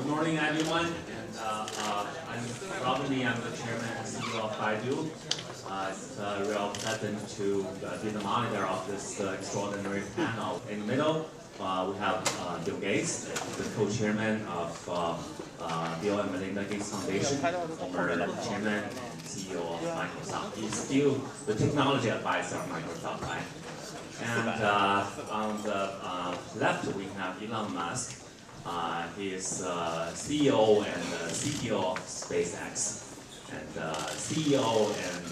Good morning, everyone. And I'm Robin. I'm the chairman and CEO of Baidu. It's a real pleasant to be the monitor of this extraordinary panel. In the middle, we have Bill Gates, the co-chairman of Bill and Melinda Gates Foundation, former chairman and CEO of Microsoft. He's still the technology advisor of Microsoft, right? And on the left, we have Elon Musk. He is CEO and CTO of SpaceX, and CEO and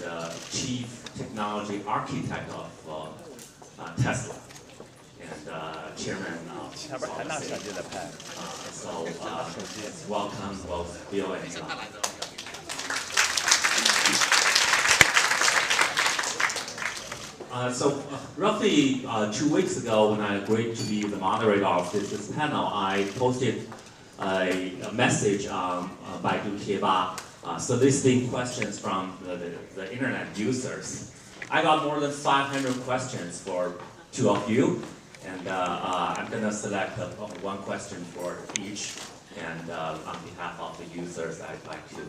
Chief Technology Architect of Tesla, and Chairman of so welcome both Bill and Elon. Roughly 2 weeks ago, when I agreed to be the moderator of this panel, I posted a message on Baidu Tieba soliciting questions from the internet users. I got more than 500 questions for two of you, and I'm going to select one question for each. And on behalf of the users, I'd like to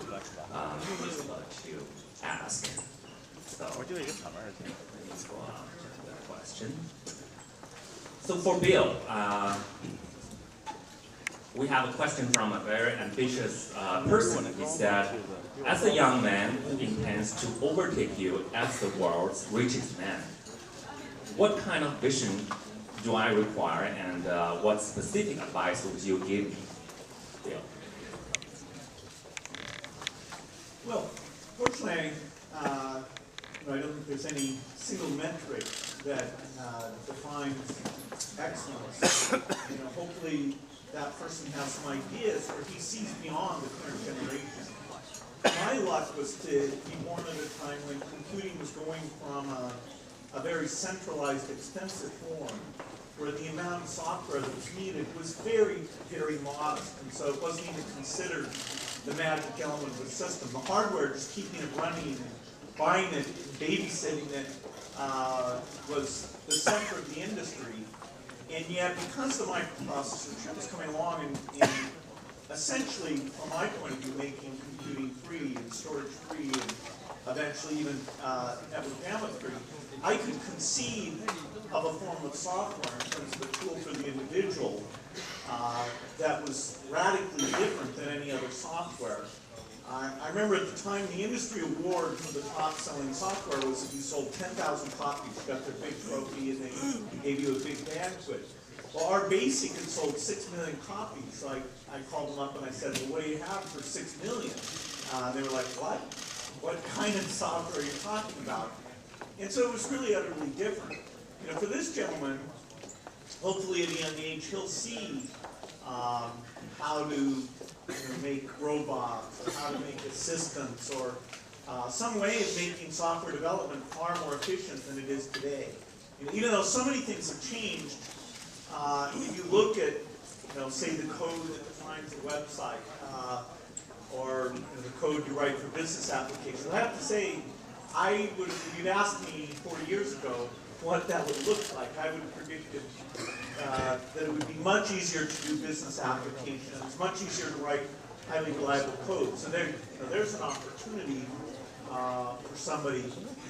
ask. So, question. So for Bill, we have a question from a very ambitious person. He said, as a young man who intends to overtake you as the world's richest man, what kind of vision do I require, and what specific advice would you give me? Bill? Well, fortunately, I don't think there's any single metric that defines excellence. Hopefully that person has some ideas, or he sees beyond the current generation. My luck was to be born at a time when computing was going from a very centralized, expensive form, where the amount of software that was needed was very, very modest, and so it wasn't even considered the magic element of the system. The hardware, just keeping it running, buying it, babysitting it, was the center of the industry. And yet, because the microprocessor chip was coming along and essentially, from my point of view, making computing free and storage free and eventually even network bandwidth free, I could conceive of a form of software in terms of a tool for the individual that was radically different than any other software. I remember at the time the industry award for the top-selling software was if you sold 10,000 copies, you got their big trophy, and they gave you a big banquet. Well, our Basic had sold 6 million copies, so I called them up and I said, well, what do you have for 6 million? They were like, what? What kind of software are you talking about? And so it was really utterly different. For this gentleman, hopefully at a young age, he'll see how to make robots, or how to make assistants, or some way of making software development far more efficient than it is today. Even though so many things have changed, if you look at, say the code that defines a website, or the code you write for business applications, I have to say, if you'd asked me 40 years ago what that would look like, I would have predicted that it would be much easier to do business applications, much easier to write highly reliable code. So there's an opportunity for somebody.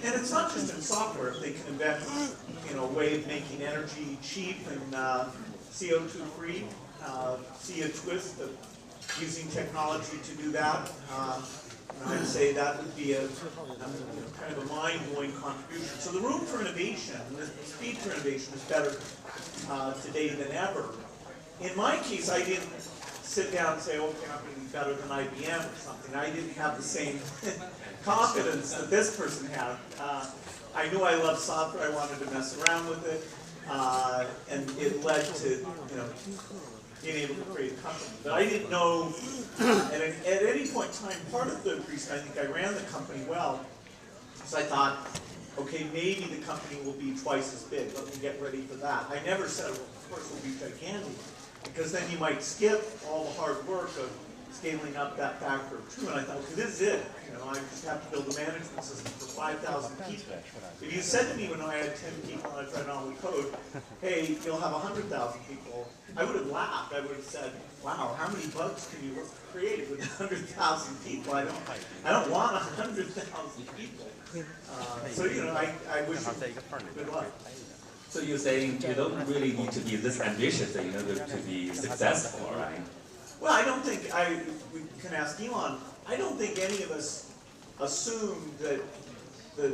And it's not just in software. If they can invent a way of making energy cheap and CO2 free, see a twist of using technology to do that, I'd say that would be a kind of a mind-blowing contribution. So the room for innovation, the speed for innovation is better today than ever. In my case, I didn't sit down and say, okay, I'm going to be better than IBM or something. I didn't have the same confidence that this person had. I knew I loved software. I wanted to mess around with it. And it led to, being able to create a company. But I didn't know, at any point in time, part of the reason I think I ran the company well is I thought, okay, maybe the company will be twice as big. Let me get ready for that. I never said, well, of course, it will be gigantic, because then you might skip all the hard work of scaling up that factor of 2, and I thought, okay, this is it. You know, I just have to build a management system for 5,000 people. If you said to me when I had 10 people and I tried all the code, hey, you'll have 100,000 people, I would have laughed. I would have said, wow, how many bugs can you create with 100,000 people? I don't want 100,000 people. So, you know, I wish you good luck. So you're saying you don't really need to be this ambitious in order to be successful, right? Well, I don't think, we can ask Elon, I don't think any of us assumed that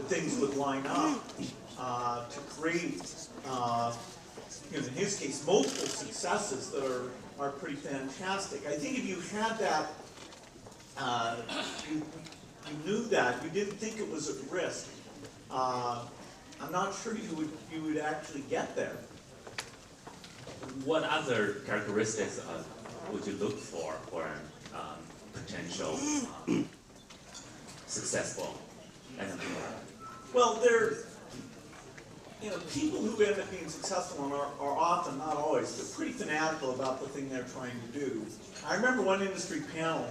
things would line up to create, you know, in his case, multiple successes that are pretty fantastic. I think if you had that, you knew that, you didn't think it was at risk, I'm not sure you would actually get there. What other characteristics would you look for a potential successful entrepreneur? Well, you know, people who end up being successful are often, not always, they're pretty fanatical about the thing they're trying to do. I remember one industry panel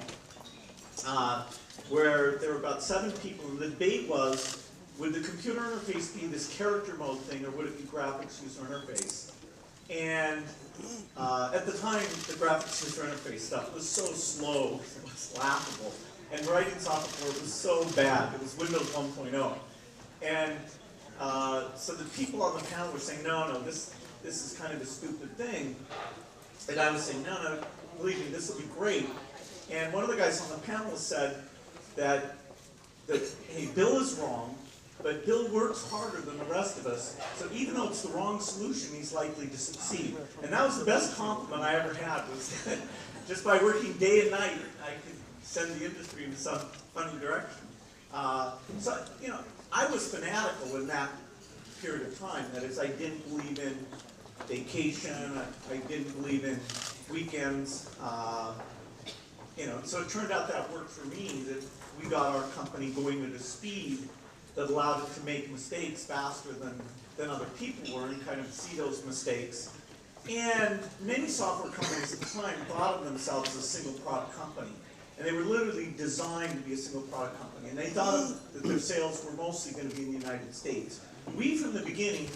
where there were about 7 people, and the debate was, would the computer interface be this character mode thing, or would it be graphics user interface? And at the time, the graphics user interface stuff was so slow, it was laughable. And writing software was so bad, it was Windows 1.0. And so the people on the panel were saying, no, this is kind of a stupid thing. And I was saying, no, believe me, this will be great. And one of the guys on the panel said that hey, Bill is wrong, but Bill works harder than the rest of us, so even though it's the wrong solution, he's likely to succeed. And that was the best compliment I ever had, was that just by working day and night, I could send the industry in some funny direction. So, you know, I was fanatical in that period of time. That is, I didn't believe in vacation, I didn't believe in weekends. You know, so it turned out that worked for me, that we got our company going at a speed that allowed it to make mistakes faster than other people were, and kind of see those mistakes. And many software companies at the time thought of themselves as a single product company. And they were literally designed to be a single product company. And they thought that their sales were mostly going to be in the United States. We, from the beginning,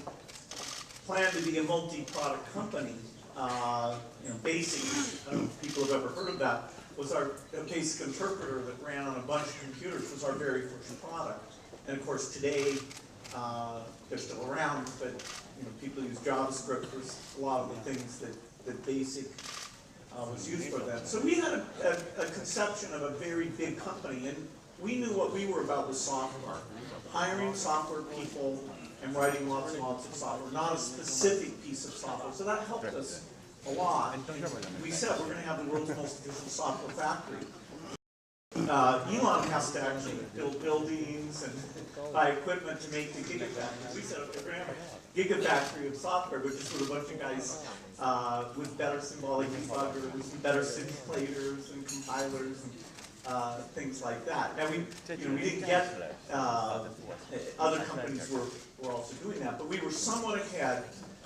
planned to be a multi-product company. You know, BASIC, I don't know if people have ever heard of that, was our BASIC interpreter that ran on a bunch of computers, was our very first product. And of course, today, they're still around, but you know, people use JavaScript for a lot of the things that BASIC was used for them. So we had a conception of a very big company, and we knew what we were about was software. Hiring software people and writing lots and lots of software, not a specific piece of software. So that helped us a lot. And we said we're going to have the world's most efficient software factory. Elon has to actually build buildings and buy equipment to make the gigafactory. We set up a gigafactory of software, but just with a bunch of guys with better symbolic debuggers, and better simulators and compilers and things like that. Now we didn't get other companies were also doing that, but we were somewhat ahead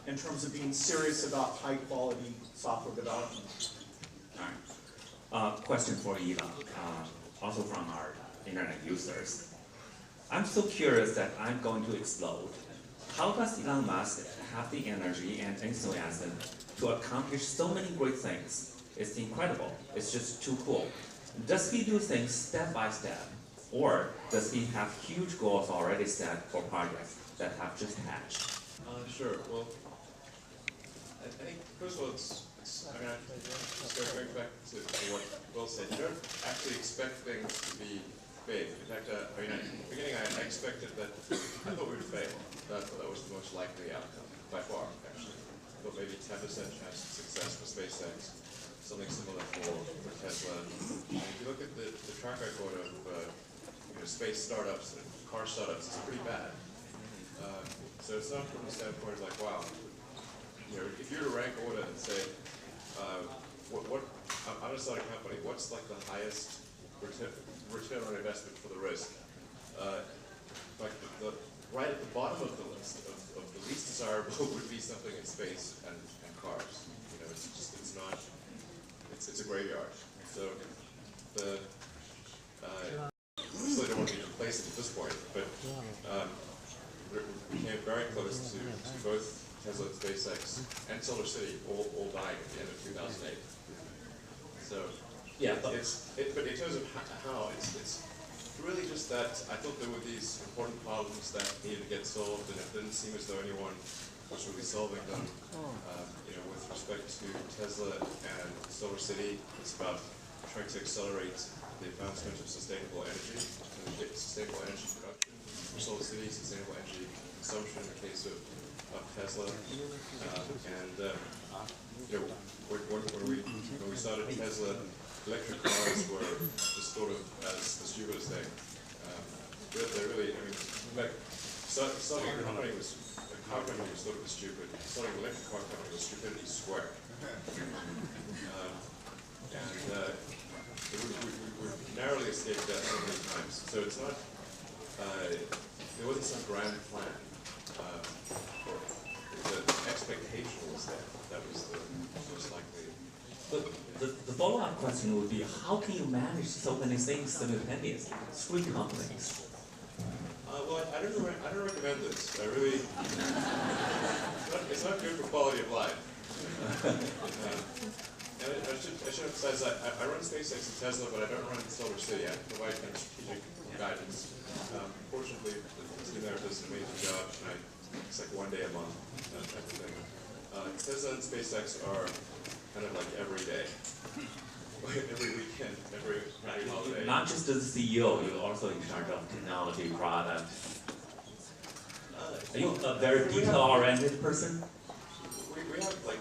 in terms of being serious about high quality software development. All right. Question for Elon, also from our internet users. I'm so curious that I'm going to explode. How does Elon Musk have the energy and enthusiasm to accomplish so many great things? It's incredible. It's just too cool. Does he do things step by step? Or does he have huge goals already set for projects that have just hatched? Sure. Well, I think, first of all, I mean, just going back to what Bill said, you don't actually expect things to be big. In fact, I mean, at the beginning, I expected that, I thought we would fail. That was the most likely outcome, by far, actually. I thought maybe 10% chance of success for SpaceX, something similar for Tesla. And if you look at the track record of space startups and car startups, it's pretty bad. So it's not from the standpoint of like, wow, if you were to rank order and say, I'm going to start a company, what's like the highest return on investment for the risk? Like right at the bottom of the list of the least desirable would be something in space and cars. It's a graveyard. So and Solar City all dying at the end of 2008. So Yeah, but in terms of how, it's really just that I thought there were these important problems that needed to get solved, and it didn't seem as though anyone was really solving them. With respect to Tesla and Solar City, it's about trying to accelerate the advancement of sustainable energy, and sustainable energy production for Solar City, sustainable energy consumption in the case of Tesla, when we started Tesla, electric cars were just thought of as the stupidest thing. They really, I mean, in fact, starting a company was, a car company was thought of as stupid. Starting an electric car company was stupidity squared. We narrowly escaped that so many times. So it's not, there wasn't some grand plan. The expectation was there. That was the most likely. But the follow-up question would be, how can you manage so many things simultaneously? 3 companies. Well, I don't recommend this. I really, it's not good for quality of life. And I should emphasize that I run SpaceX and Tesla, but I don't run Solar City. I provide kind of strategic guidance. Fortunately, the team there does an amazing job, and it's like 1 day a month, that type of thing. Tesla and SpaceX are kind of like every day, every weekend, every holiday. Not just as CEO, you're also in charge of technology, product. Are you a very detail-oriented person? We have a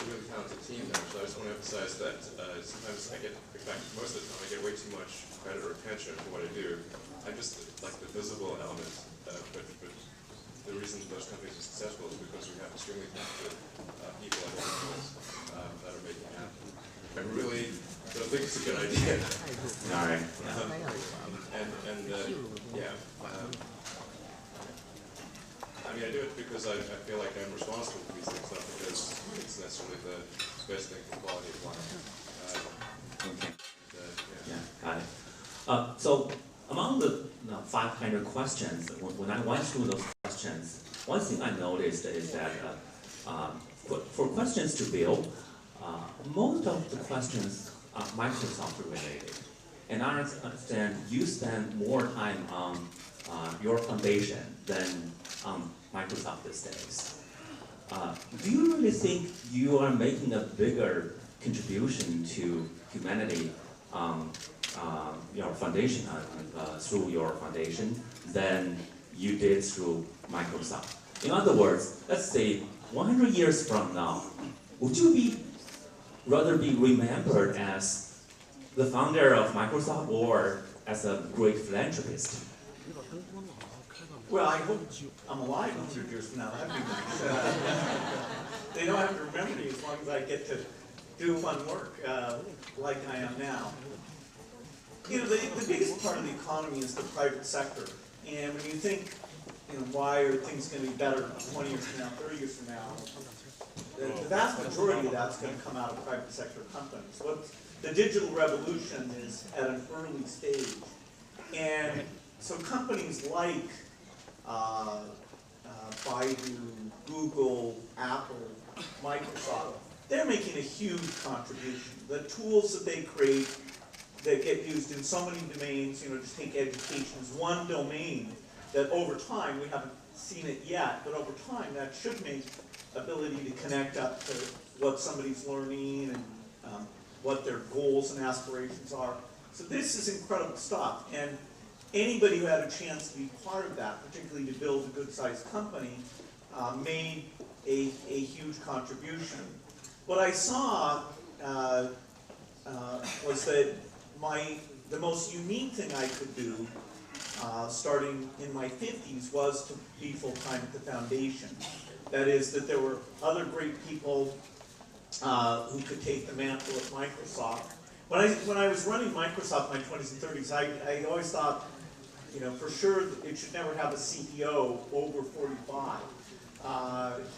really talented team there, so I just want to emphasize that sometimes I get, in fact, most of the time I get way too much credit or attention for what I do. I'm just like the visible element, but the reason those companies are successful is because we have extremely talented people at all levels that are making it happen. I really don't think it's a good idea. All right. I mean, I do it because I feel like I'm responsible for these things, not because it's necessarily the best thing for quality of life. Okay. Got it. So among the 500 questions, when I went through those questions, one thing I noticed is that for questions to Bill, most of the questions are Microsoft related. And I understand you spend more time on your foundation than Microsoft these days. Do you really think you are making a bigger contribution to humanity your foundation through your foundation than you did through Microsoft? In other words, let's say 100 years from now, would you rather be remembered as the founder of Microsoft or as a great philanthropist? Well, I hope I'm alive 100 years from now. That'd be nice. They don't have to remember me as long as I get to do fun work like I am now. You know, the biggest part of the economy is the private sector. And when you think, why are things going to be better 20 years from now, 30 years from now, the vast majority of that's going to come out of private sector companies. The digital revolution is at an early stage. And so companies like Baidu, Google, Apple, Microsoft, they're making a huge contribution. The tools that they create that get used in so many domains, just take education as one domain that over time, we haven't seen it yet, but over time that should make ability to connect up to what somebody's learning and what their goals and aspirations are. So this is incredible stuff. And anybody who had a chance to be part of that, particularly to build a good-sized company, made a huge contribution. What I saw was that the most unique thing I could do, starting in my 50s, was to be full-time at the foundation. That is, that there were other great people who could take the mantle at Microsoft. When I was running Microsoft in my 20s and 30s, I always thought, for sure it should never have a CEO over 45,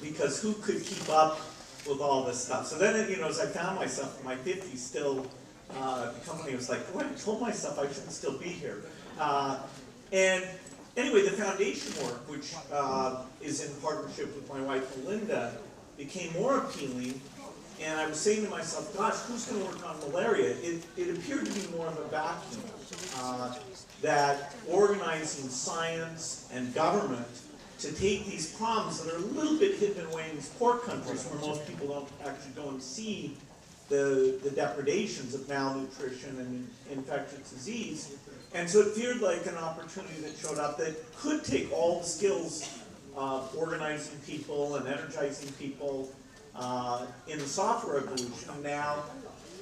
because who could keep up with all this stuff? So then, as I found myself in my 50s still, the company was like, well, I told myself I shouldn't still be here. And anyway, the foundation work, which is in partnership with my wife Melinda, became more appealing, and I was saying to myself, gosh, who's going to work on malaria? It appeared to be more of a vacuum, that organizing science and government to take these problems that are a little bit hidden away in these poor countries where most people don't actually go and see the depredations of malnutrition and infectious disease. And so it feared like an opportunity that showed up that could take all the skills of organizing people and energizing people in the software evolution now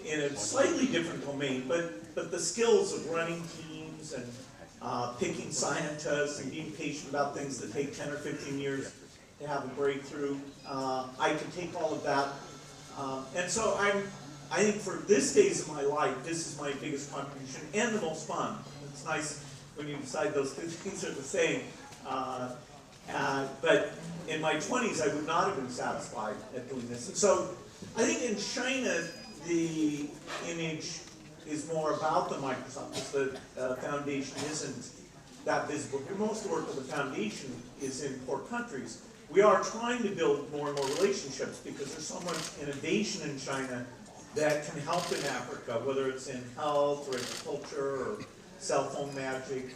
in a slightly different domain, but the skills of running teams and picking scientists and being patient about things that take 10 or 15 years to have a breakthrough. I can take all of that. And so I think for this phase of my life, this is my biggest contribution and the most fun. It's nice when you decide those two things are the same. But in my 20s, I would not have been satisfied at doing this. And so I think in China, the image is more about the Microsoft, because the foundation isn't that visible. Most of the work of the foundation is in poor countries. We are trying to build more and more relationships because there's so much innovation in China that can help in Africa, whether it's in health or agriculture or cell phone magic.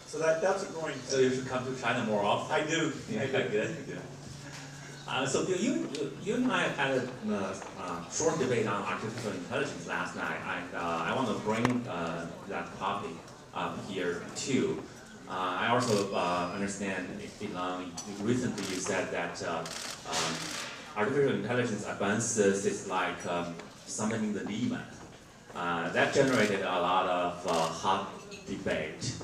So that's a growing thing. So you should come to China more often. I do. Yeah, I do. good. So Bill, you and I had a short debate on artificial intelligence last night. I want to bring that topic up here too. I also understand, Elon, recently you said that artificial intelligence advances is like summoning the demon. That generated a lot of hot debate.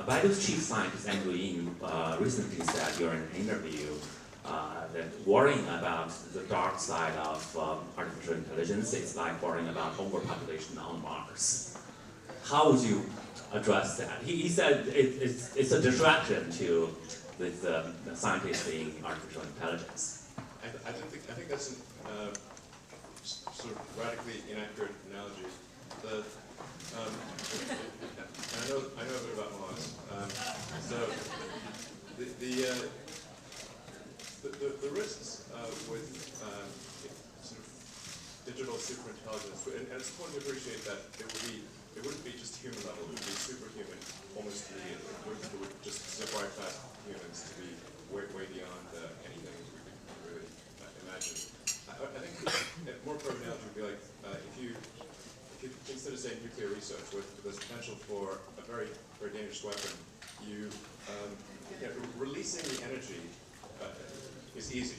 Baidu's chief scientist Andrew Ng recently said during an interview that worrying about the dark side of artificial intelligence is like worrying about overpopulation on Mars. How would you address that? He said it's a distraction to with the scientists in artificial intelligence. I think that's a sort of radically inaccurate analogy. I know a bit about Mars. So the risks with sort of digital superintelligence, and it's important to appreciate that it wouldn't be just human level, it would be superhuman almost immediately. It would just zip right past humans to be way beyond anything we could really imagine. I think more appropriate analogy would be like if you consider, say, nuclear research, with there's potential for a very, very dangerous weapon, releasing the energy is easy.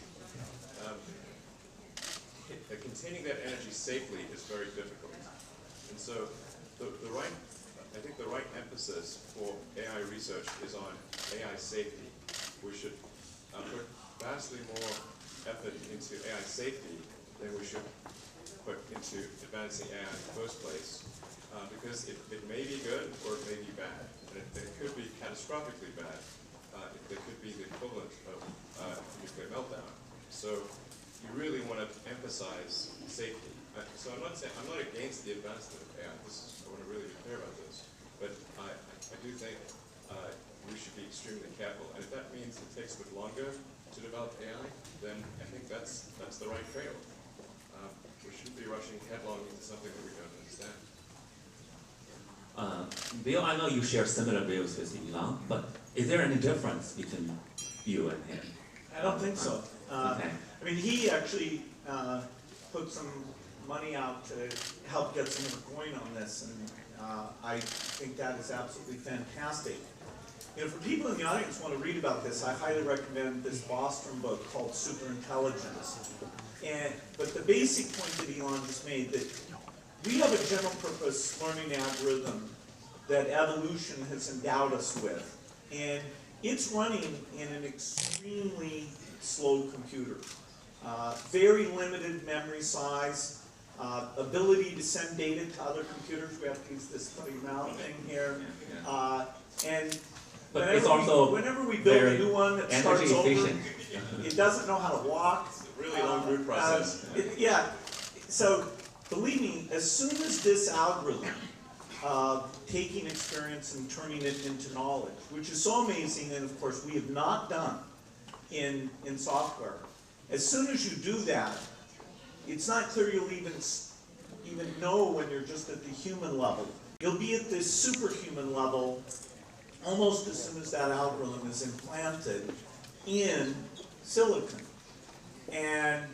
Containing that energy safely is very difficult. And so I think the right emphasis for AI research is on AI safety. We should put vastly more effort into AI safety than we should put into advancing AI in the first place, because it may be good or it may be bad, and it could be catastrophically bad. It could be the equivalent of nuclear meltdown. So you really want to emphasize safety. So I'm not against the advancement of AI. I want to really be clear about this, but I do think we should be extremely careful. And if that means it takes a bit longer to develop AI, then I think that's the right trade-off. We shouldn't be rushing headlong into something that we don't understand. Bill, I know you share similar views with Elon, but is there any difference between you and him? I don't think so. Okay. I mean, he actually put some money out to help get some more going on this, and I think that is absolutely fantastic. You know, for people in the audience who want to read about this, I highly recommend this Bostrom book called Superintelligence. But the basic point that Elon just made, that we have a general purpose learning algorithm that evolution has endowed us with. And it's running in an extremely slow computer. Very limited memory size, ability to send data to other computers. We have to use this funny mouth thing here. But it's also whenever we build a new one that starts over, it doesn't know how to walk. It's a really long root process. So believe me, as soon as this algorithm taking experience and turning it into knowledge, which is so amazing, and of course we have not done in software, As soon as you do that, it's not clear you'll even know when you're just at the human level. You'll be at this superhuman level almost as soon as that algorithm is implanted in silicon. And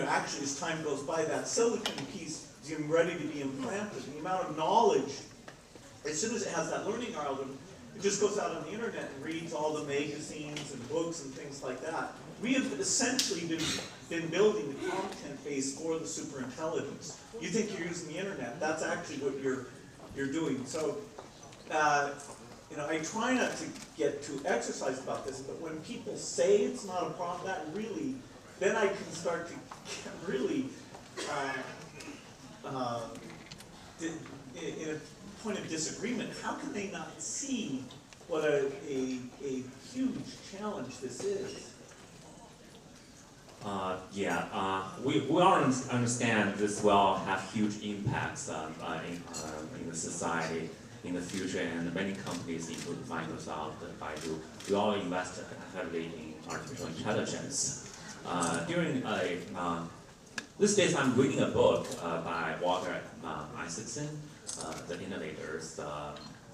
actually, as time goes by, that silicon piece is even ready to be implanted. The amount of knowledge, as soon as it has that learning algorithm, it just goes out on the internet and reads all the magazines and books and things like that. We have essentially been building the content base for the superintelligence. You think you're using the internet, that's actually what you're doing. So, I try not to get too exercised about this, but when people say it's not a problem, that really, then I can start to get really in a point of disagreement. How can they not see what a huge challenge this is? We all understand this will have huge impacts in the society in the future, and many companies, including Microsoft and Baidu, we all invest heavily in artificial intelligence. These days I'm reading a book by Walter Isaacson, The Innovators.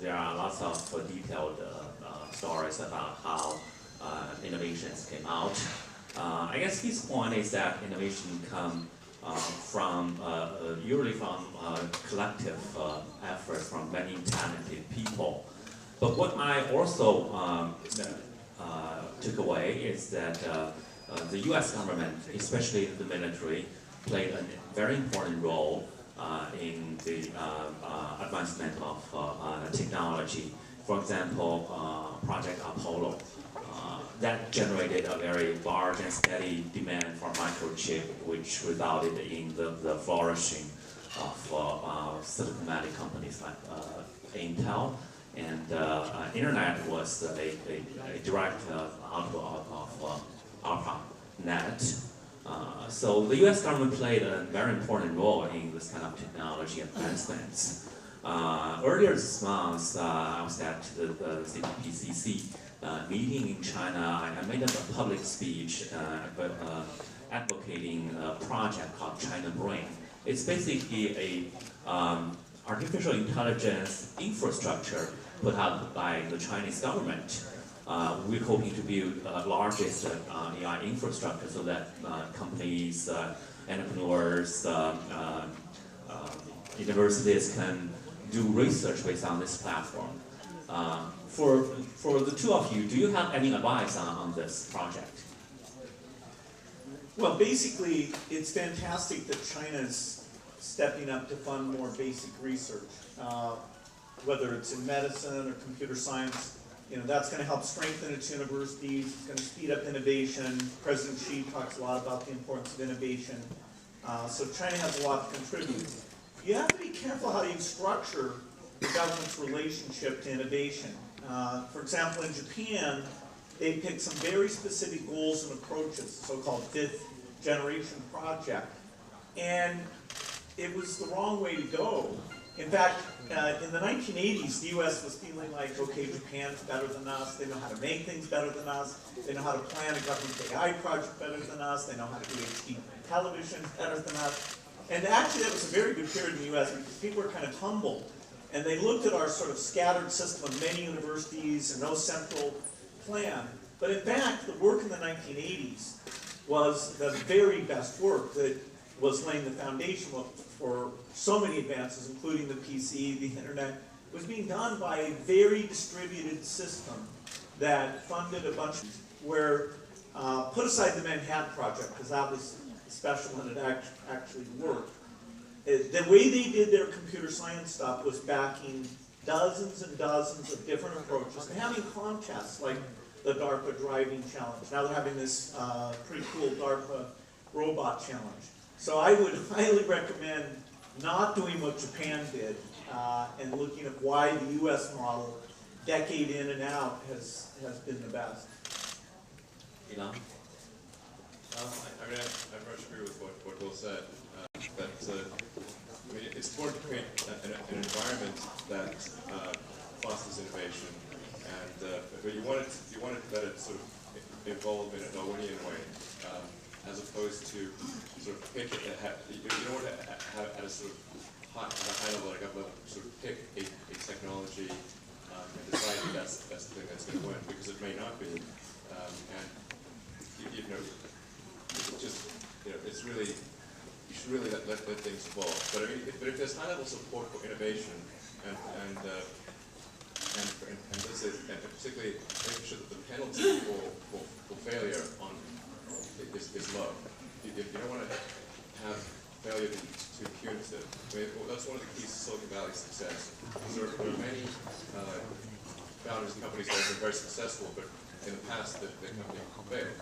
There are lots of detailed stories about how innovations came out. I guess his point is that innovation comes usually from collective efforts from many talented people. But what I also took away is that the U.S. government, especially the military, played a very important role in the advancement of technology. For example, Project Apollo. That generated a very large and steady demand for microchip, which resulted in the flourishing of Silicon Valley companies like Intel. And Internet was a direct output of ARPANET. So the U.S. government played a very important role in this kind of technology advancements. Earlier this month, I was at the CPPCC meeting in China. I made a public speech advocating a project called China Brain. It's basically a artificial intelligence infrastructure put up by the Chinese government. We're hoping to build the largest AI infrastructure so that companies, entrepreneurs, universities can do research based on this platform. For the two of you, do you have any advice on this project? Well, basically, it's fantastic that China's stepping up to fund more basic research, whether it's in medicine or computer science. That's going to help strengthen its universities. It's going to speed up innovation. President Xi talks a lot about the importance of innovation. So China has a lot to contribute. You have to be careful how you structure the government's relationship to innovation. For example, in Japan, they picked some very specific goals and approaches, the so-called fifth generation project. And it was the wrong way to go. In fact, in the 1980s, the US was feeling like, okay, Japan's better than us, they know how to make things better than us, they know how to plan a government AI project better than us, they know how to do HD television better than us. And actually, that was a very good period in the US because people were kind of humbled. And they looked at our sort of scattered system of many universities and no central plan. But in fact, the work in the 1980s was the very best work that was laying the foundation for so many advances, including the PC, the internet. It was being done by a very distributed system that funded a bunch where, put aside the Manhattan Project, because that was special and it actually worked. The way they did their computer science stuff was backing dozens and dozens of different approaches and having contests like the DARPA driving challenge. Now they're having this pretty cool DARPA robot challenge. So I would highly recommend not doing what Japan did and looking at why the US model, decade in and out, has been the best. Elon? I very much agree with what Bill said. It's important to create an environment that fosters innovation, but you want to let it sort of evolve in a Darwinian way. as opposed to sort of pick it. You don't want to have at a sort of at a high level, like a level, sort of pick a technology and decide that's the thing that's going to win, because it may not be. And you know, it's just, you know, it's really, you should really let things evolve. But I mean, if there's high level support for innovation and particularly making sure that the penalty for failure is low. You don't want to have failure to be too punitive. I mean, that's one of the keys to Silicon Valley's success. There are many founders and companies that have been very successful, but in the past the company failed.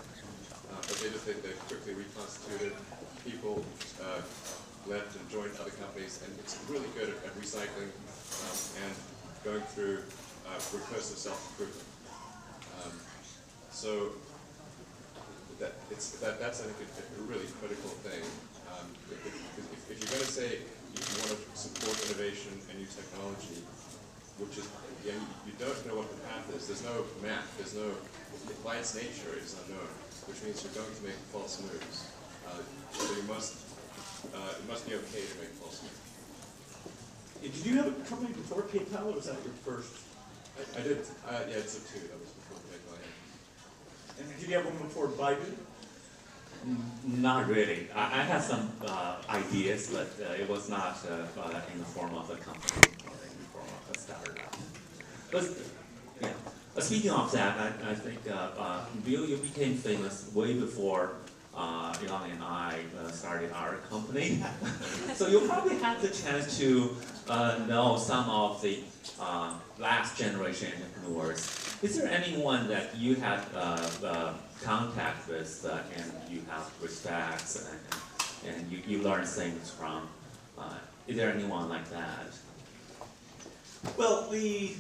But they quickly reconstituted. People left and joined other companies, and it's really good at recycling and going through recursive self-improvement. So that's I think a really critical thing. If you're going to say you want to support innovation and new technology, which is, again, you don't know what the path is. There's no map. There's no, by its nature, it's unknown, which means you're going to make false moves. So you must, it must be okay to make false moves. Did you have a company before PayPal, or was that your first? I did. Yeah, it's a 2. That was before PayPal. Yeah. And did you have one before Baidu? Not really. I had some ideas, but it was not in the form of a company or in the form of a startup. But yeah. Speaking of that, I think Bill, you became famous way before Elon and I started our company. So you probably had the chance to know some of the last generation entrepreneurs. Is there anyone that you had contact with and you have respect and you learn things from? Is there anyone like that? Well, when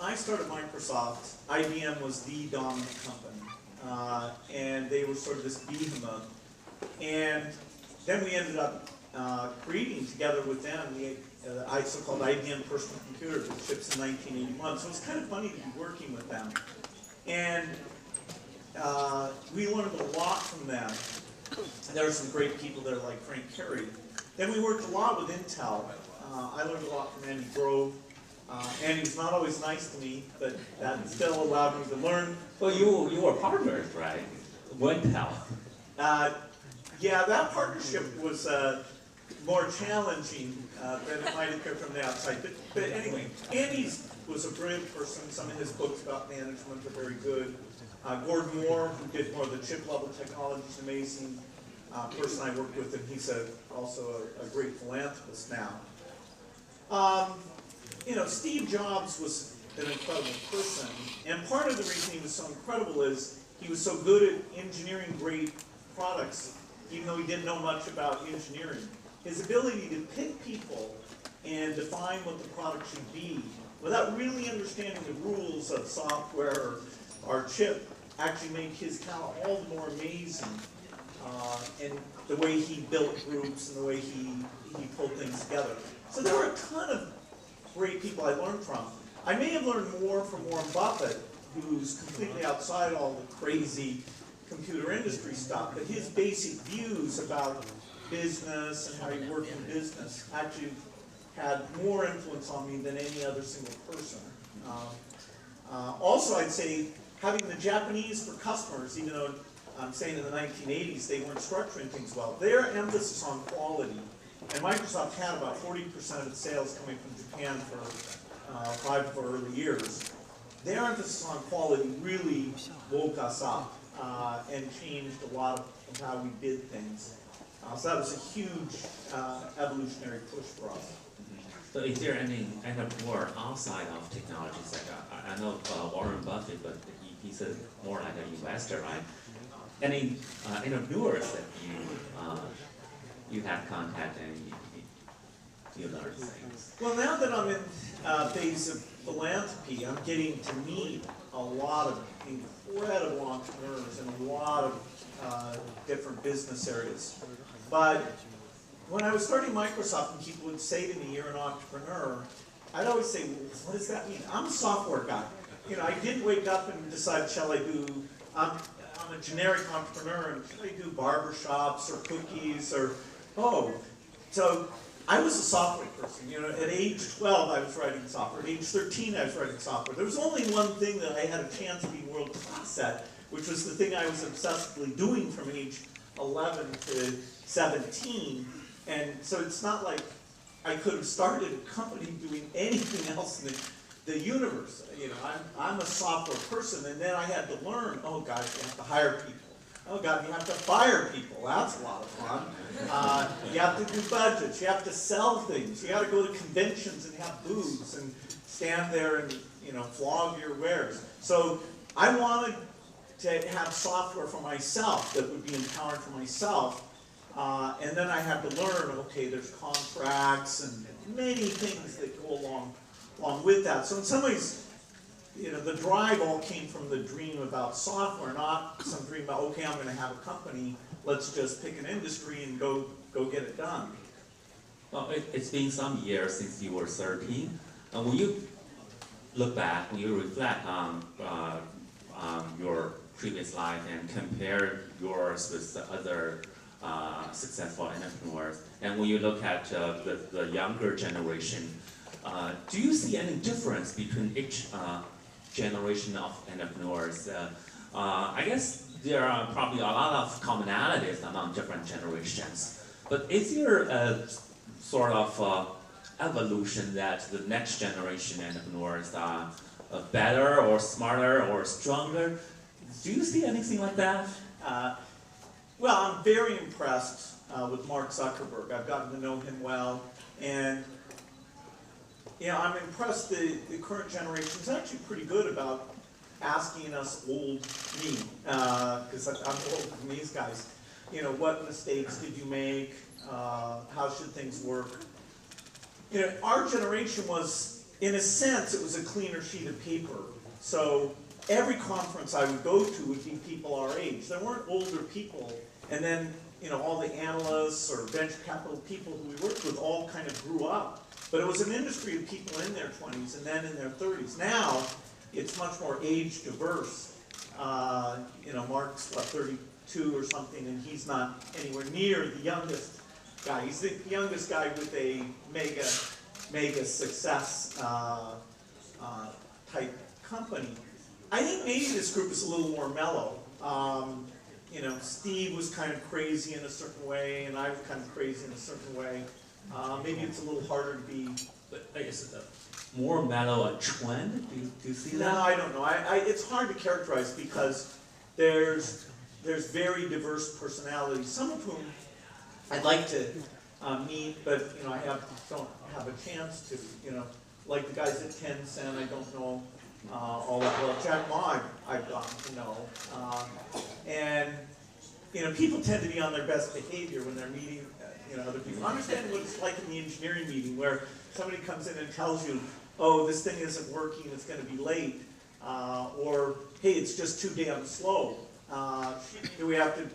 I started Microsoft, IBM was the dominant company, and they were sort of this behemoth. And then we ended up creating together with them the so-called IBM personal computer that ships in 1981. So it's kind of funny to be working with them. And we learned a lot from them. There were some great people there like Frank Carey. Then we worked a lot with Intel. I learned a lot from Andy Grove. Andy was not always nice to me, but that still allowed me to learn. Well, you were partners, right? Intel. Yeah, that partnership was more challenging than it might appear from the outside. But anyway, Andy was a brilliant person. Some of his books about management are very good. Gordon Moore, who did more of the chip-level technology, is an amazing person I worked with, and he's also a great philanthropist now. Steve Jobs was an incredible person, and part of the reason he was so incredible is he was so good at engineering great products, even though he didn't know much about engineering. His ability to pick people and define what the product should be without really understanding the rules of software or chip actually made his talent all the more amazing. And the way he built groups and the way he pulled things together. So there were a ton of great people I learned from. I may have learned more from Warren Buffett, who's completely outside all the crazy computer industry stuff, but his basic views about business and how you work in business actually had more influence on me than any other single person. Also, I'd say having the Japanese for customers, even though I'm saying in the 1980s they weren't structuring things well, their emphasis on quality, and Microsoft had about 40% of its sales coming from Japan for 5 early years. Their emphasis on quality really woke us up and changed a lot of how we did things. So that was a huge evolutionary push for us. So is there any entrepreneur outside of technologies? Like I know Warren Buffett, but he's more like an investor, right? Any entrepreneurs that you have contact and you learn things? Well, now that I'm in phase of philanthropy, I'm getting to meet a lot of incredible entrepreneurs in a lot of different business areas. But when I was starting Microsoft and people would say to me, "You're an entrepreneur," I'd always say, well, what does that mean? I'm a software guy. I didn't wake up and decide, shall I do, I'm I'm a generic entrepreneur, and should I do barbershops or cookies or, so I was a software person. You know, at age 12, I was writing software. At age 13, I was writing software. There was only one thing that I had a chance to be world class at, which was the thing I was obsessively doing from age 11 to 17. And so it's not like I could have started a company doing anything else in the universe. You know, I'm a software person, and then I had to learn, oh God, you have to hire people. Oh God, you have to fire people. That's a lot of fun. You have to do budgets. You have to sell things. You got to go to conventions and have booths and stand there and, you know, flog your wares. So I wanted to have software for myself that would be empowered for myself. And then I had to learn, okay, there's contracts and many things that go along with that. So in some ways, you know, the drive all came from the dream about software, not some dream about, okay, I'm going to have a company, let's just pick an industry and go get it done. Well, it's been some years since you were 13. When you look back, when you reflect on your previous life and compare yours with the other successful entrepreneurs, and when you look at the younger generation, do you see any difference between each generation of entrepreneurs? I guess there are probably a lot of commonalities among different generations, but is there a sort of evolution that the next generation entrepreneurs are better or smarter or stronger? Do you see anything like that? Well, I'm very impressed with Mark Zuckerberg. I've gotten to know him well, and you know, I'm impressed the current generation is actually pretty good about asking us old me, because I'm older than these guys. You know, what mistakes did you make? How should things work? You know, our generation was, in a sense, it was a cleaner sheet of paper. So every conference I would go to would be people our age. There weren't older people, and then, you know, all the analysts or venture capital people who we worked with all kind of grew up. But it was an industry of people in their 20s and then in their 30s. Now, it's much more age diverse. You know, Mark's, what, 32 or something, and he's not anywhere near the youngest guy. He's the youngest guy with a mega success type company. I think maybe this group is a little more mellow. You know, Steve was kind of crazy in a certain way, and I was kind of crazy in a certain way. Maybe it's a little harder to be. But is it more mellow a trend? Do you see that? No, I don't know. It's hard to characterize because there's very diverse personalities. Some of whom I'd like to meet, but you know, don't have a chance to. You know, like the guys at Tencent, I don't know all that well. Jack Ma, I've gotten to know, and you know, people tend to be on their best behavior when they're meeting. You know, other people. Understand what it's like in the engineering meeting where somebody comes in and tells you, oh, this thing isn't working, it's going to be late, or hey, it's just too damn slow. Do we have to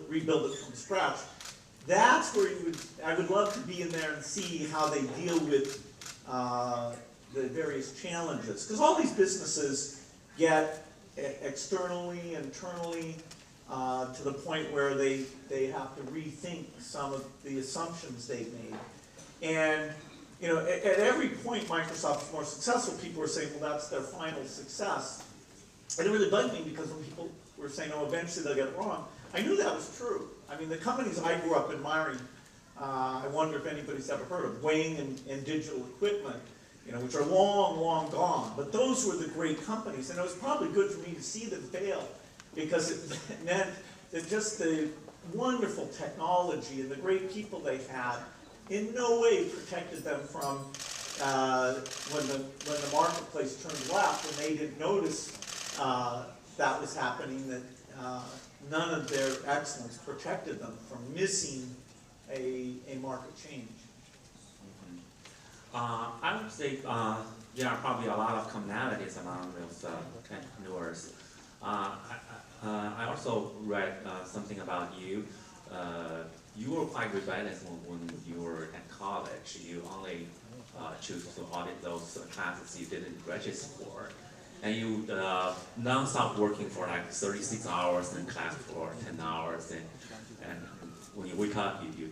rebuild it from scratch? That's where I would love to be in there and see how they deal with the various challenges. Because all these businesses get externally, internally, to the point where they have to rethink some of the assumptions they've made. And you know, at every point Microsoft was more successful, people were saying, well, that's their final success. And it really bugged me because when people were saying, oh, eventually they'll get it wrong, I knew that was true. I mean, the companies I grew up admiring, I wonder if anybody's ever heard of, Wayne and Digital Equipment, you know, which are long, long gone. But those were the great companies, and it was probably good for me to see them fail, because it meant that just the wonderful technology and the great people they had in no way protected them from when the marketplace turned left and they didn't notice that was happening, that none of their excellence protected them from missing a market change. I would say there are probably a lot of commonalities among those entrepreneurs. I also read something about you. You were quite rebellious when you were at college. You only chose to audit those classes you didn't register for. and you non-stop working for like 36 hours and class for 10 hours, and when you wake up, you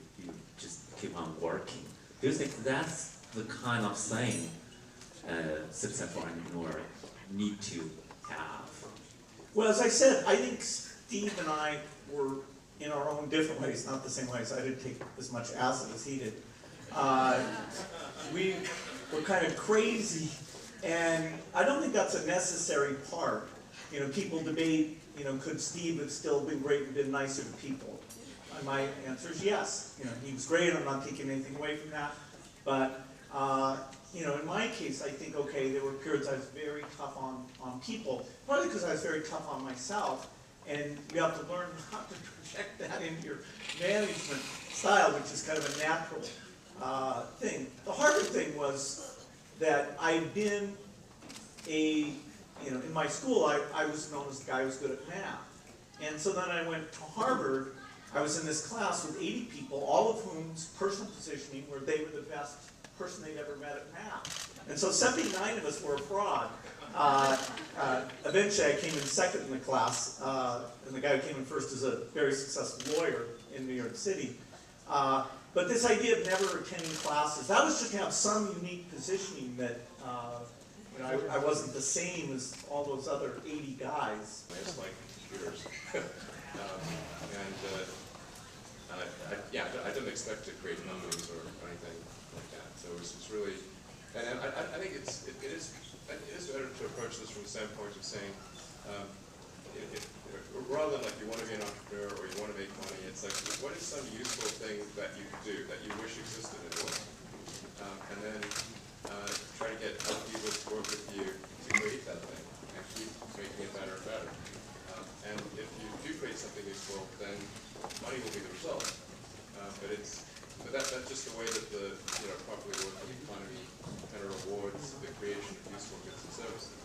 just keep on working. Do you think that's the kind of thing a successful entrepreneur need to have? Well, as I said, I think Steve and I were in our own different ways, not the same ways. I didn't take as much acid as he did. We were kind of crazy, and I don't think that's a necessary part. You know, people debate, you know, could Steve have still been great and been nicer to people? And my answer is yes. You know, he was great. I'm not taking anything away from that. But you know, in my case, I think, okay, there were periods I was very tough on people, partly because I was very tough on myself, and you have to learn not to project that into your management style, which is kind of a natural thing. The harder thing was that I'd been you know, in my school, I was known as the guy who was good at math. And so then I went to Harvard. I was in this class with 80 people, all of whom's personal positioning were they were the best person they'd ever met at math. And so 79 of us were a fraud. Eventually I came in second in the class, and the guy who came in first is a very successful lawyer in New York City. But this idea of never attending classes, that was just to have some unique positioning that you know, I wasn't the same as all those other 80 guys. I just like computers. Yeah, I didn't expect to create numbers or anything like that. So it's really, and I think it is better to approach this from the standpoint of saying, rather than like you want to be an entrepreneur or you want to make money, it's like, what is some useful thing that you could do that you wish existed in the world? And then try to get other people to work with you to create that thing and keep making it better and better. And if you do create something useful, then money will be the result. But that's just the way that the properly working economy kind of rewards the creation of useful goods and services.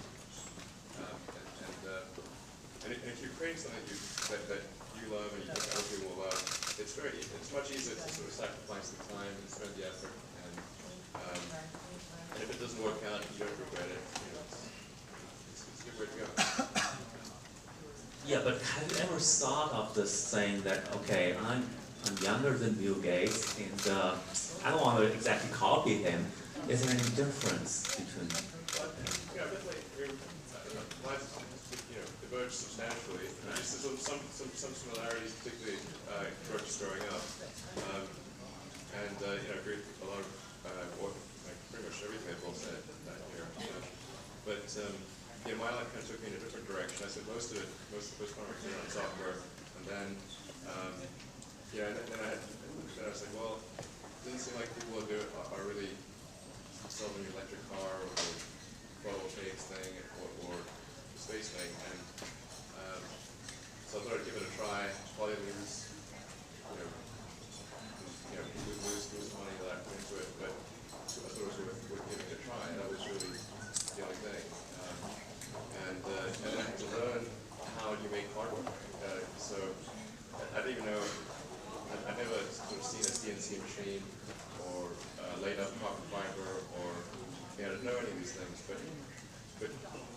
And if you're creating something that you love and you think other people will love, it's much easier to sort of sacrifice the time and spend the effort. And if it doesn't work out, you don't regret it. You know, it's a good way to go. Yeah, but have you ever thought of this saying that, okay, I'm younger than Bill Gates, and I don't want to exactly copy him. Is there any difference between? Yeah, definitely. Lives, diverge substantially. There's some similarities, particularly just growing up, and I agree with a lot of pretty much everything that Bill said here. But my life kind of took me in a different direction. I said most of the first part was on software, and then and then I was like, well, it doesn't seem like people are really selling the electric car or the photovoltaics thing or the space thing, and so I thought I'd give it a try. Probably lose money that I put into it, but I thought it was worth giving it a try. That was really the only thing. And then I had to learn how you make hardware. So I didn't even know, I'd never sort of seen a CNC machine or laid up carbon fiber or, I didn't know any of these things. But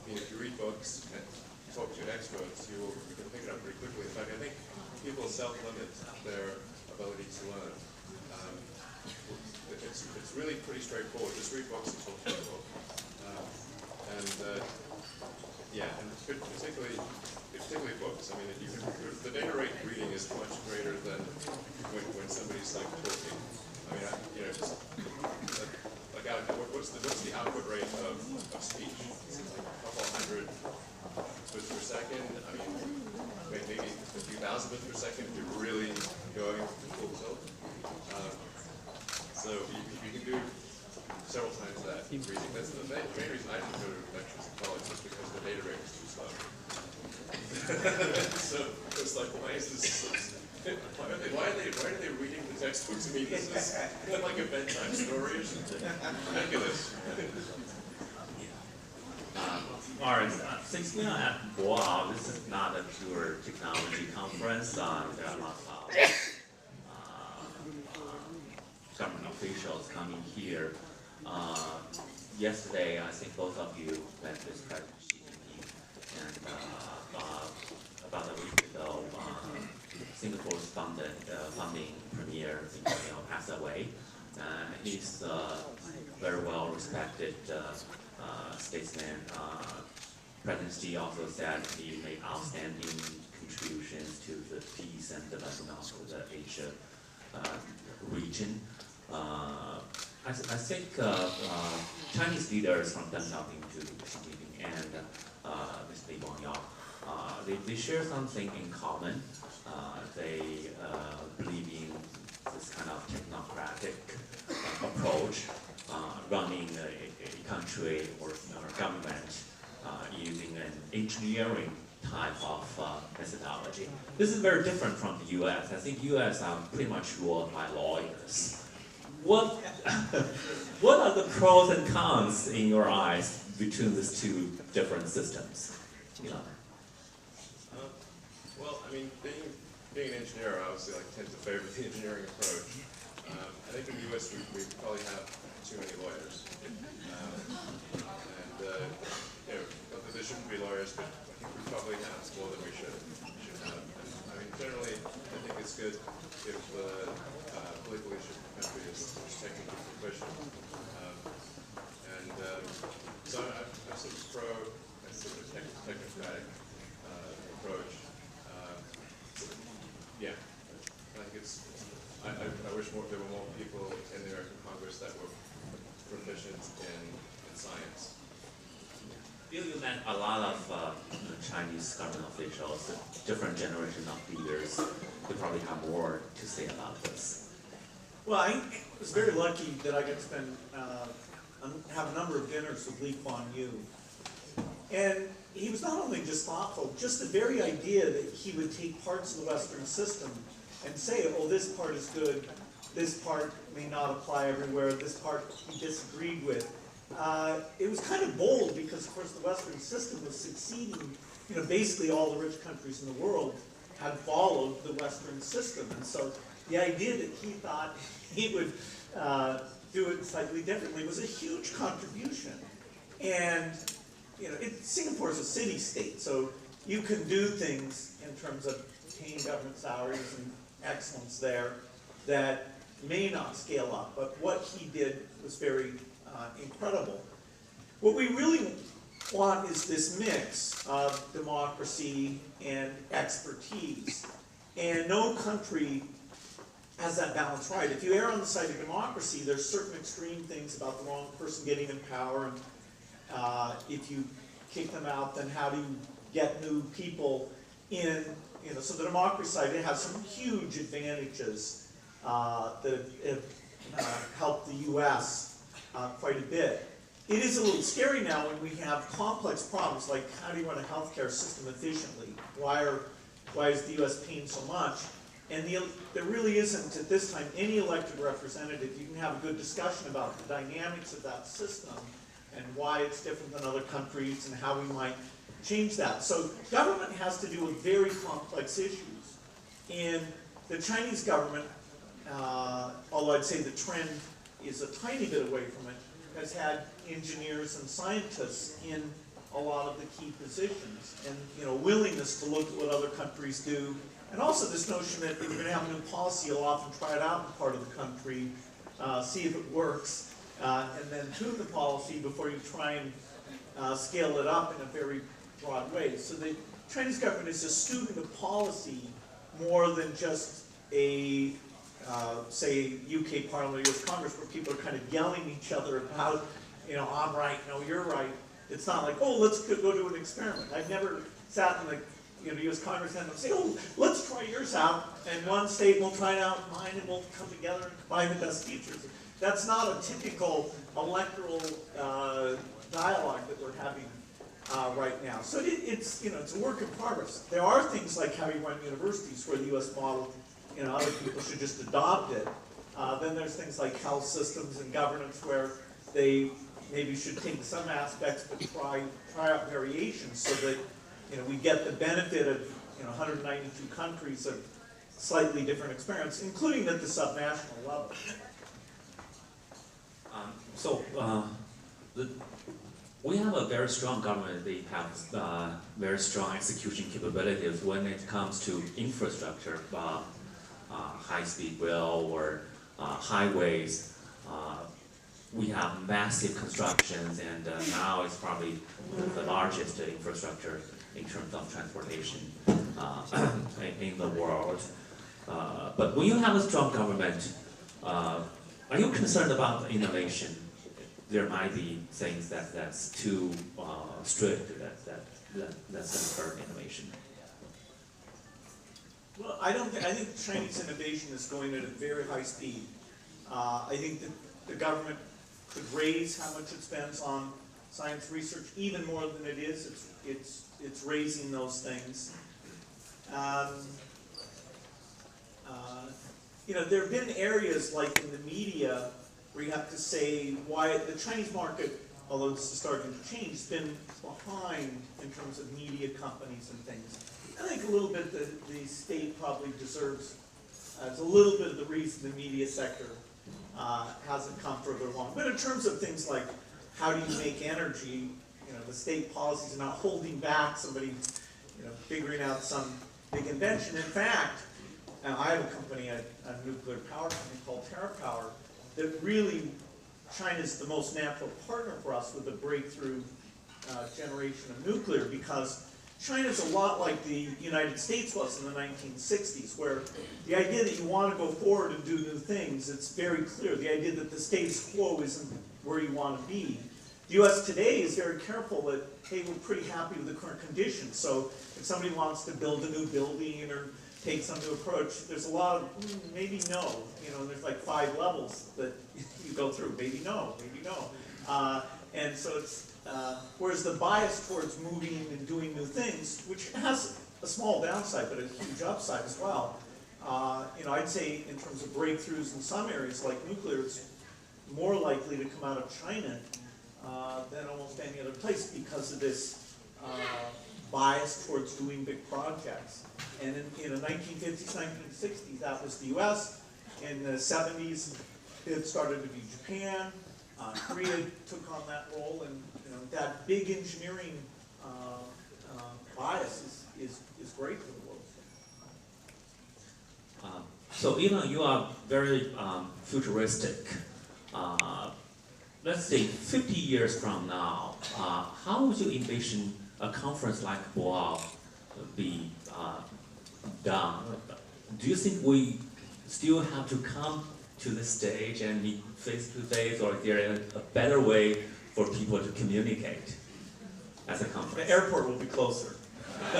if you read books and talk to experts, you can pick it up pretty quickly. In fact, I think people self-limit their ability to learn. It's really pretty straightforward. Just read books and talk to people. And particularly books. I mean, the data rate reading is much greater than when somebody's like talking. I mean, what's the output rate of speech? It's like a couple hundred bits per second. I mean, maybe a few thousand bits per second if you're really going full tilt. So you can do several times that reading. That's the main reason I didn't go to lectures in college was because the data rate was too slow. So it's like, why is this? Why are they reading the textbook to me? This is like a bedtime story or something. Ridiculous. All right, since we are at Boao, this is not a pure technology conference. There are lots of government officials coming here. Yesterday, I think both of you met with President Xi about a week ago, Singapore's funding premier, passed away. He's a very well respected statesman. President Xi also said he made outstanding contributions to the peace and development of the Asia region. I think Chinese leaders from Deng Xiaoping to Xi Jinping and Mr. Li Guangyao, they share something in common. They believe in this kind of technocratic approach, running a country or government using an engineering type of methodology. This is very different from the U.S. I think U.S. are pretty much ruled by lawyers. What are the pros and cons in your eyes between these two different systems? Well, I mean, being an engineer, I obviously tend to favor the engineering approach. I think in the U.S. we probably have too many lawyers, there shouldn't be lawyers, but I think we probably have more than we should have. And, I mean, generally, I think it's good if the political leadership of the country is technically proficient. So I'm sort of pro a sort of technocratic approach. Yeah, I think I wish there were more people in the American Congress that were proficient in science. Bill, you met a lot of Chinese government officials, different generation of leaders. They probably have more to say about this. Well, I was very lucky that I got to spend, have a number of dinners with Lee Kuan Yew. And he was not only just thoughtful, just the very idea that he would take parts of the Western system and say, oh, this part is good, this part may not apply everywhere, this part he disagreed with. It was kind of bold because, of course, the Western system was succeeding. Basically all the rich countries in the world had followed the Western system. And so the idea that he thought he would do it slightly differently was a huge contribution. And Singapore is a city-state, so you can do things in terms of paying government salaries and excellence there that may not scale up, but what he did was very incredible. What we really want is this mix of democracy and expertise, and no country has that balance right. If you err on the side of democracy, there's certain extreme things about the wrong person getting in power, and if you kick them out, then how do you get new people in? So the democracy side, it has some huge advantages that have helped the U.S. Quite a bit. It is a little scary now when we have complex problems like how do you run a healthcare system efficiently? Why is the U.S. paying so much? And there really isn't at this time any elected representative. You can have a good discussion about the dynamics of that system and why it's different than other countries and how we might change that. So government has to do with very complex issues. And the Chinese government, although I'd say the trend is a tiny bit away from it, has had engineers and scientists in a lot of the key positions, and willingness to look at what other countries do, and also this notion that if you're going to have a new policy, you'll often try it out in part of the country, see if it works, and then tune the policy before you try and scale it up in a very broad way. So the Chinese government is a student of policy more than just a say, UK Parliament or US Congress, where people are kind of yelling at each other about, I'm right, no, you're right. It's not like, oh, let's go do an experiment. I've never sat in the US Congress and say, oh, let's try yours out, and one state will try out mine, and we'll come together and combine the best features. That's not a typical electoral dialogue that we're having right now. So it's a work in progress. There are things like how you run universities where the US model, other people should just adopt it. Then there's things like health systems and governance where they maybe should take some aspects but try out variations so that we get the benefit of 192 countries of slightly different experience, including at the subnational level. we have a very strong government. They have very strong execution capabilities when it comes to infrastructure, high-speed rail or highways. We have massive constructions, and now it's probably the largest infrastructure in terms of transportation in the world. But when you have a strong government, are you concerned about innovation? There might be things that's too strict that's going to hurt innovation. Well, I think Chinese innovation is going at a very high speed. I think that the government could raise how much it spends on science research even more than it is. It's raising those things. You know, there have been areas like in the media where you have to say why the Chinese market, although this is starting to change, has been behind in terms of media companies and things. I think a little bit the state probably deserves, as a little bit of the reason the media sector hasn't come further along. But in terms of things like how do you make energy, you know, the state policies are not holding back somebody, you know, figuring out some big invention. In fact, now I have a company, a nuclear power company called TerraPower, that really China's the most natural partner for us with the breakthrough generation of nuclear, because China's a lot like the United States was in the 1960s, where the idea that you want to go forward and do new things, it's very clear. The idea that the status quo isn't where you want to be. The U.S. today is very careful that, hey, we're pretty happy with the current conditions. So if somebody wants to build a new building or take some new approach, there's a lot of maybe no, you know, and there's like 5 levels that you go through, maybe no, maybe no. And so it's, whereas the bias towards moving and doing new things, which has a small downside but a huge upside as well, you know, I'd say in terms of breakthroughs in some areas like nuclear, it's more likely to come out of China than almost any other place because of this bias towards doing big projects. And in the 1950s, 1960s, that was the U.S. In the 70s, it started to be Japan. Korea took on that role, and you know, that big engineering bias is great for the world. So Elon, you are very futuristic. Let's say 50 years from now, how would you envision a conference like Boao be done? Do you think we still have to come to the stage and meet face to face, or is there a better way for people to communicate as a conference? The airport will be closer. I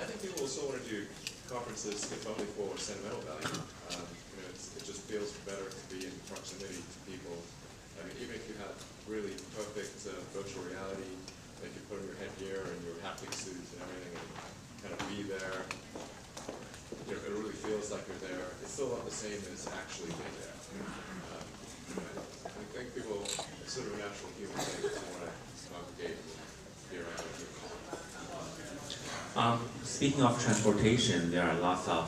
think people will still want to do conferences if only for sentimental value. You know, it just feels better to be in proximity to people. I mean, even if you had really perfect virtual reality, like you put on your headgear and your haptic suit and everything, and kind of be there. You know, it really feels like you're there. It's still not the same as actually being there. I think people, it's sort of a natural human thing to want to congregate and be around people. Speaking of transportation, there are lots of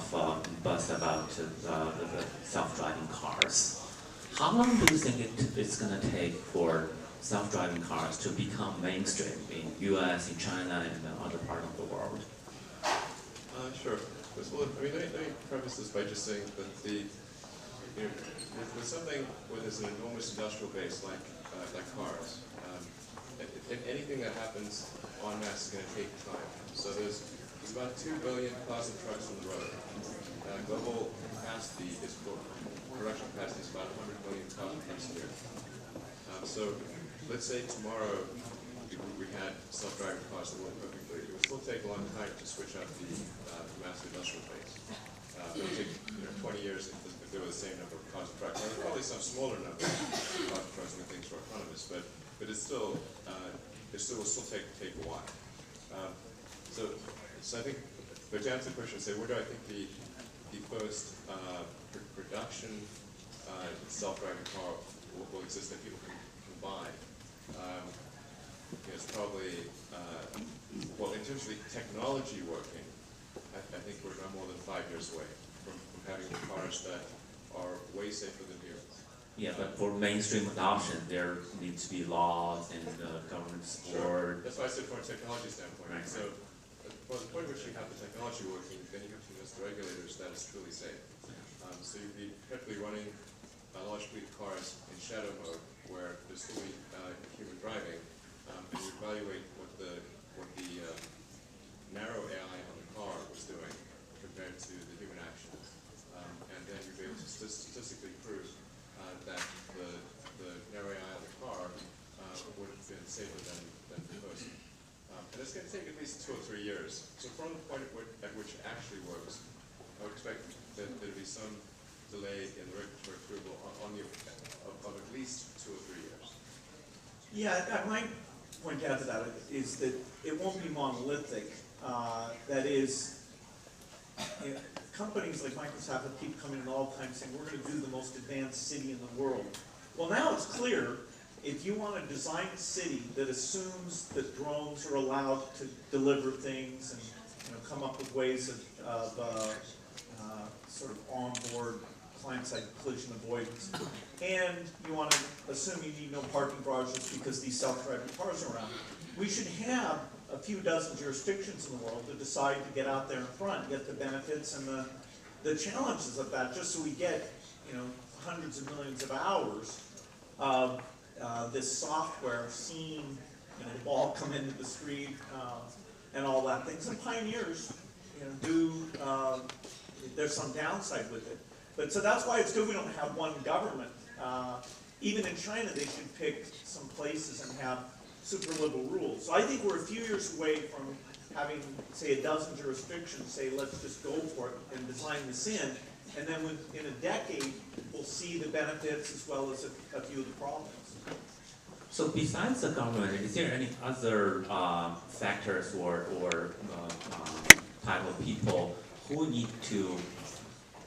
buzz about the self-driving cars. How long do you think it's going to take for self-driving cars to become mainstream in U.S., in China, and other parts of the world? Sure. Well, I mean, let me preface this by just saying that you know, with something where there's an enormous industrial base like cars, anything that happens en masse is going to take time. So there's about 2 billion cars and trucks on the road. Global capacity is production capacity is about 100 million cars and trucks a year. So let's say tomorrow we had self-driving cars that work perfectly. It would still take a long time to switch up the massive industrial base. It would take 20 years if there were the same number of cars and trucks. There's probably some smaller number of cars and trucks and things for autonomous, but it's still will still take a while. So I think, but to answer the question, say where do I think the first production self-driving car will exist that people can buy? It's probably, well, in terms of the technology working, I think we're not more than 5 years away from having cars that are way safer than humans. Yeah, but for mainstream adoption, there needs to be laws and government support. Sure. That's why I said from a technology standpoint. Right. So, from the point at which you have the technology working, then you have to convince the regulators that it's truly safe. So you'd be effectively running large fleet cars in shadow mode, where there's fully human driving, and you evaluate what the narrow AI on the car was doing compared to the human actions, and then you'd be able to statistically prove that the narrow AI on the car would have been safer than proposed. And it's going to take at least 2 or 3 years. So from the point at which it actually works, I would expect that there'd be some delay in the regulatory approval of at least 2 or 3 years. Yeah, I might point out to that is that it won't be monolithic. That is, you know, companies like Microsoft keep coming in all the time saying, we're going to do the most advanced city in the world. Well, now it's clear, if you want to design a city that assumes that drones are allowed to deliver things and, you know, come up with ways of sort of onboard client-side collision avoidance, and you want to assume you need no parking garages because these self-driving cars are around, we should have a few dozen jurisdictions in the world to decide to get out there in front, get the benefits and the challenges of that, just so we get, you know, hundreds of millions of hours of this software seeing, you know, the ball come into the street and all that thing. Some pioneers, you know, there's some downside with it. But so that's why it's good we don't have one government. Even in China, they should pick some places and have super liberal rules. So I think we're a few years away from having, say, a dozen jurisdictions say, let's just go for it and design this in. And then in a decade, we'll see the benefits as well as a few of the problems. So besides the government, is there any other factors or type of people who need to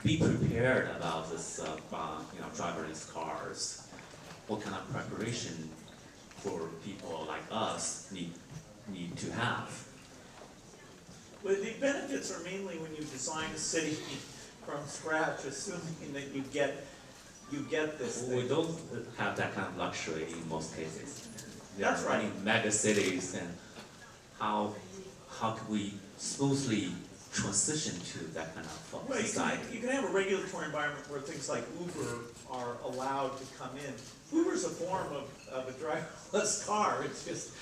be prepared about this, you know, driverless cars? What kind of preparation for people like us need to have? Well, the benefits are mainly when you design a city from scratch, assuming that you get this thing. We don't have that kind of luxury in most cases. That's right. Running mega cities, and how can we smoothly transition to that kind of Well, society? you can have a regulatory environment where things like Uber are allowed to come in. Uber's a form of a driverless car. It's just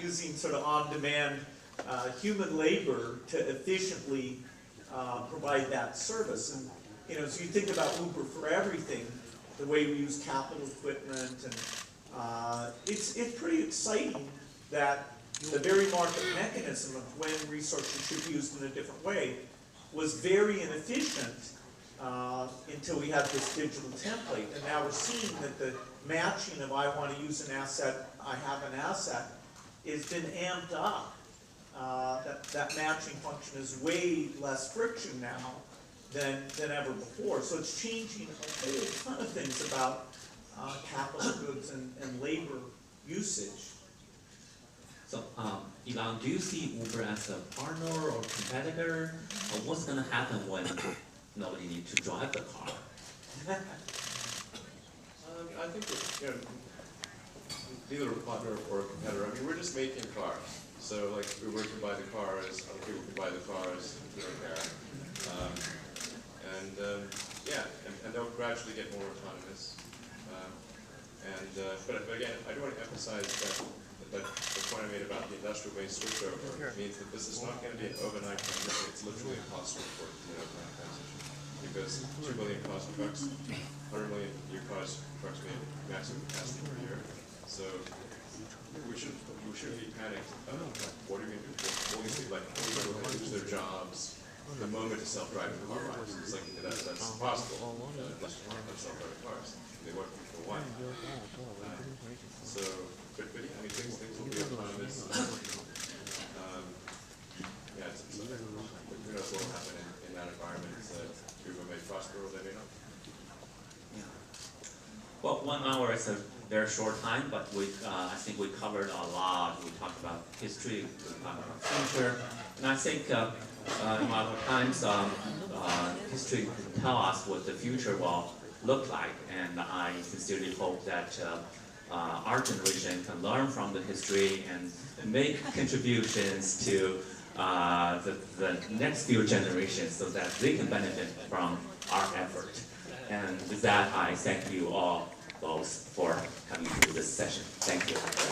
using sort of on-demand human labor to efficiently provide that service. And, you know, so you think about Uber for everything, the way we use capital equipment, and it's pretty exciting that the very market mechanism of when resources should be used in a different way was very inefficient until we had this digital template. And now we're seeing that the matching of I want to use an asset, I have an asset, has been amped up. That matching function is way less friction now than ever before. So it's changing a whole ton of things about capital goods and labor usage. So, Elon, do you see Uber as a partner or competitor? Or what's going to happen when nobody needs to drive the car? I think that, you know, neither a partner or a competitor. I mean, we're just making cars. So, like, Uber can buy the cars, other people can buy the cars, repair. Yeah, and they'll gradually get more autonomous. But again, I do want to emphasize that the point I made about the industrial base switchover means that this is not going to be an overnight transition. It's literally impossible for it to be an overnight transition. Because 2 billion cars and trucks, 100 million new cars and trucks made maximum capacity per year. So we should be panicked. What are we going to do? All these people, like, people will lose their jobs the moment a self-driving car arrives. It's like, that's impossible. Unless you have self-driving cars. They work for a while. But yeah, I mean, things will be autonomous. Yeah, who knows what will happen in that environment. People may prosper or they may not. Yeah. Well, 1 hour is a very short time, but I think we covered a lot. We talked about history, we talked about future, and I think a lot of times history can tell us what the future will look like. And I sincerely hope that our generation can learn from the history and make contributions to the next few generations so that they can benefit from our effort. And with that, I thank you all both for coming to this session. Thank you.